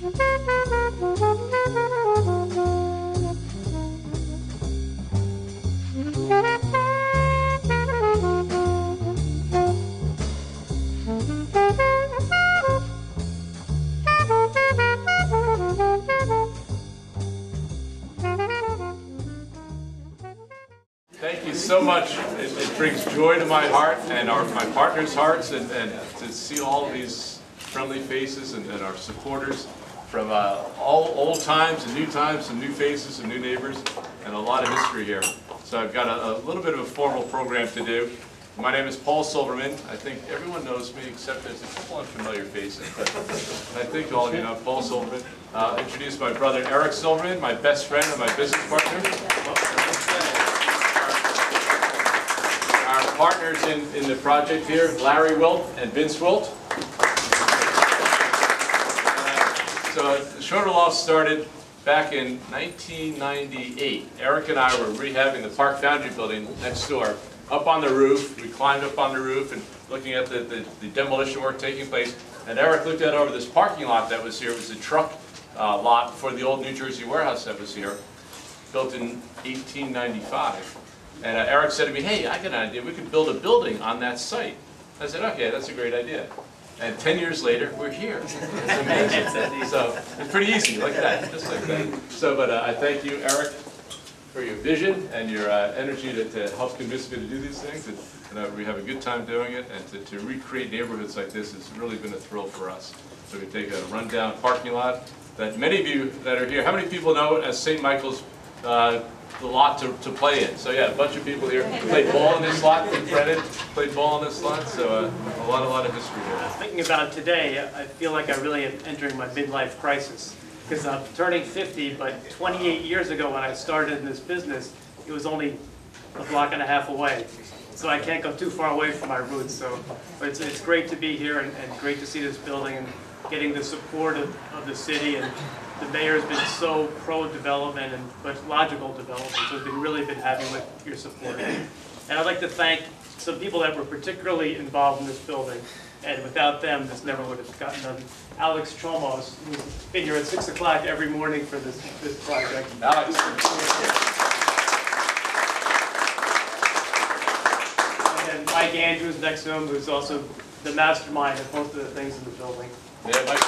Thank you so much. It brings joy to my heart and my partners' hearts, and to see all of these friendly faces and our supporters from all old times and new faces and new neighbors, and a lot of history here. So I've got a little bit of a formal program to do. My name is Paul Silverman. I think everyone knows me except there's a couple unfamiliar faces, but I think all of you know Paul Silverman. Introduce my brother Eric Silverman, my best friend and my business partner. Our partners in the project here, Larry Wilt and Vince Wilt. So the Schroeder Lofts started back in 1998. Eric and I were rehabbing the Park Foundry building next door. Up on the roof, we climbed up on the roof and looking at the demolition work taking place. And Eric looked out over this parking lot that was here. It was a truck lot for the old New Jersey warehouse that was here, built in 1895. And Eric said to me, "Hey, I got an idea. We could build a building on that site." I said, "Okay, that's a great idea." And 10 years later, we're here. It's amazing. So it's pretty easy, like that, just like that. So, but I thank you, Eric, for your vision and your energy to help convince me to do these things. And we have a good time doing it, and to recreate neighborhoods like this has really been a thrill for us. So we take a rundown parking lot that many of you that are here, how many people know it as St. Michael's the lot to play in? So yeah, a bunch of people here played ball in this lot, played ball in this lot, so a lot of history here. Thinking about it today, I feel like I really am entering my midlife crisis, because I'm turning 50, but 28 years ago when I started in this business, it was only a block and a half away. So I can't go too far away from my roots. So but it's great to be here, and great to see this building and getting the support of the city. And the mayor's been so pro-development but logical development, so it's really been happy with your support. And I'd like to thank some people that were particularly involved in this building, and without them, this never would have gotten done. Alex Chomos, who's been here at 6 o'clock every morning for this project. Alex. And Mike Andrews next to him, who's also the mastermind of most of the things in the building. Yeah, Mike.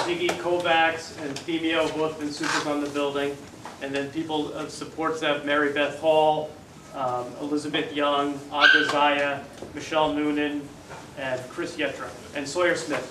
Ziggy Kovacs and Themio both been supers on the building. And then people of support staff, Mary Beth Hall, Elizabeth Young, Aga Zaya, Michelle Noonan, and Chris Yetra, and Sawyer Smith.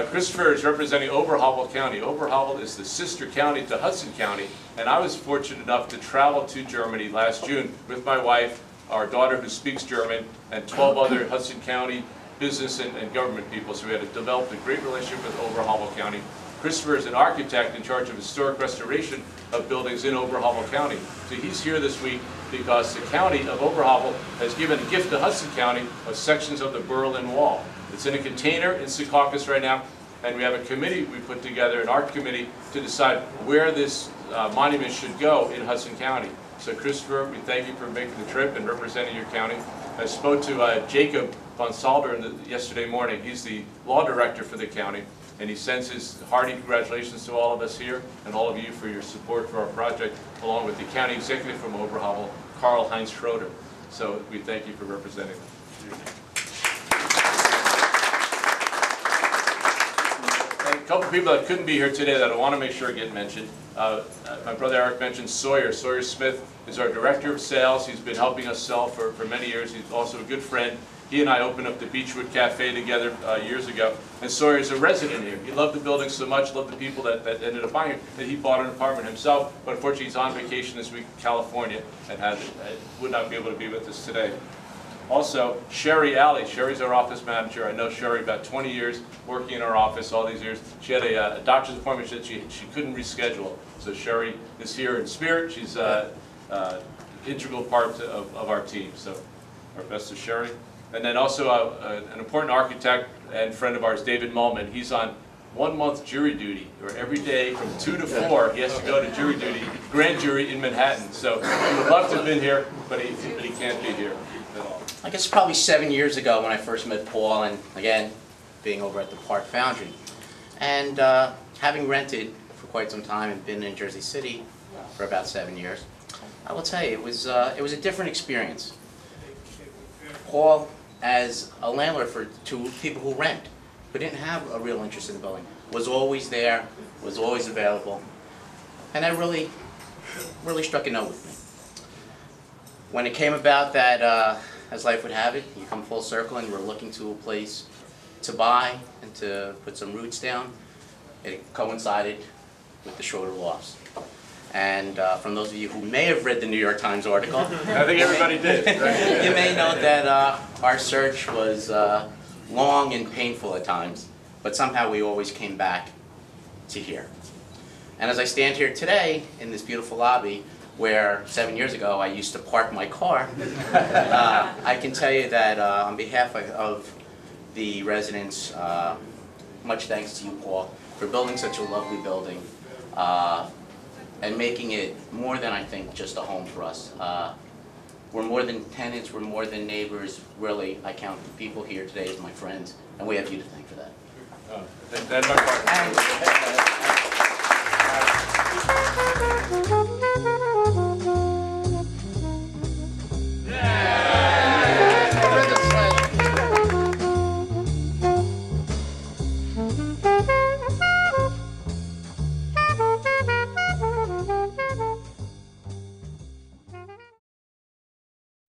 Christopher is representing Oberhavel County. Oberhavel is the sister county to Hudson County, and I was fortunate enough to travel to Germany last June with my wife, our daughter who speaks German, and 12 other Hudson County business and government people. So we had to develop a great relationship with Oberhavel County. Christopher is an architect in charge of historic restoration of buildings in Oberhavel County. So he's here this week because the county of Oberhavel has given a gift to Hudson County of sections of the Berlin Wall. It's in a container in Secaucus right now, and we have a committee we put together, an art committee, to decide where this monument should go in Hudson County. So Christopher, we thank you for making the trip and representing your county. I spoke to Jacob von Salder yesterday morning. He's the law director for the county, and he sends his hearty congratulations to all of us here and all of you for your support for our project, along with the county executive from Oberhavel, Karl-Heinz Schroeder. So we thank you for representing them. And a couple of people that couldn't be here today that I want to make sure get mentioned. My brother Eric mentioned Sawyer. Sawyer Smith is our director of sales. He's been helping us sell for many years. He's also a good friend. He and I opened up the Beechwood Cafe together years ago. And Sawyer is a resident here. He loved the building so much, loved the people that ended up buying it, that he bought an apartment himself. But unfortunately, he's on vacation this week in California and would not be able to be with us today. Also, Sherry Alley. Sherry's our office manager. I know Sherry about 20 years working in our office all these years. She had a doctor's appointment that she couldn't reschedule. So Sherry is here in spirit. She's an integral part of our team. So our best to Sherry. And then also an important architect and friend of ours, David Mullman. He's on 1 month jury duty, where every day from 2 to 4 he has to go to jury duty, grand jury in Manhattan. So he would love to have been here, but he can't be here at all. I guess probably 7 years ago when I first met Paul, and again, being over at the Park Foundry. And having rented for quite some time and been in Jersey City for about 7 years, I will tell you, it was a different experience. Paul, as a landlord to people who rent, who didn't have a real interest in the building, was always there, was always available, and that really struck a note with me. When it came about that, as life would have it, you come full circle and we're looking to a place to buy and to put some roots down, it coincided with the Schroeder Lofts. And from those of you who may have read the New York Times article, I think everybody did. Right? you may know that our search was long and painful at times, but somehow we always came back to here. And as I stand here today in this beautiful lobby, where 7 years ago I used to park my car, I can tell you that on behalf of the residents, much thanks to you, Paul, for building such a lovely building and making it more than, I think, just a home for us. We're more than tenants, we're more than neighbors. Really, I count the people here today as my friends, and we have you to thank for that. That's my part.